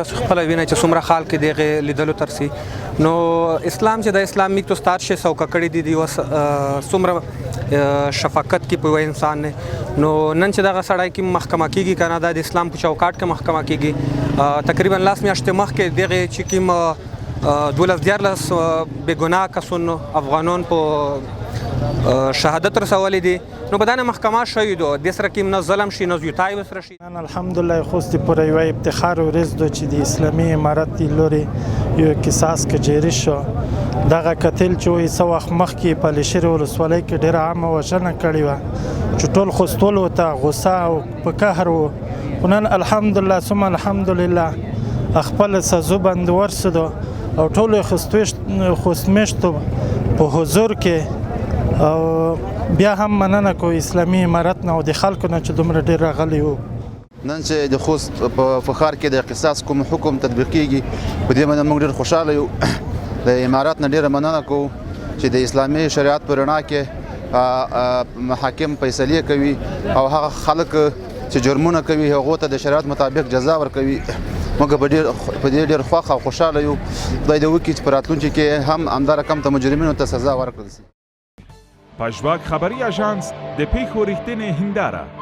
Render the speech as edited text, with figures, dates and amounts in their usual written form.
تاسو خپل وینئ چې څومره خلک دغه لیدلو ترسي نو اسلام چې د اسلام میک تو ستارت شي سو ککړې دي اوس څومره شفقت کې په انسان نه نو نن چې دغه سړی کې محکمه کیږي کنه د اسلام په چوکاټ کې محکمه کیږي تقریبا لاس میاشتې مخکې دغه چې کوم 12 بې ګناه کسونو افغانان په شهادت رسولې دي نو په دانه محکمه شوی دو د سره کې نه ظلم شي نه زیاتای وسره شي الحمدلله خوست پر یو افتخار ورځ دو چې د اسلامي امارت لوري یو قصاص کې جاری شو دغه قتل چې وې سو وخت مخکې په لشر ولسوالۍ کې ډېر عامه وژنه کړې وه چې ټول خوستول ته غوسه او په قهر و نن الحمدلله ثم الحمدلله خپل سزا بند ورسدو او ټول خوستمشتو په حضور کې او بیا هم مننه کو اسلامي امارت نه او د خلکو نه چې دومره ډېر راغلي وو نن چې د خوست په فخار کې د قصاص کوم حکم تطبیق کیږي په دې باندې موږ ډېر خوشاله یو د امارات نه ډېره مننه کوو چې د اسلامي شریعت په رڼا کې محاکم فیصلې کوي او هغه خلک چې جرمونه کوي هغو ته د شریعت مطابق جزا ورکوي موږ په دې ډېر خوښ او خوشاله یو خدای دې وکړي چې په راتلونکي کې هم همدا رقم ته مجرمینو ته سزا ورکړل شي. پژواک خبري اژانس د پیښو ریښتینې هنداره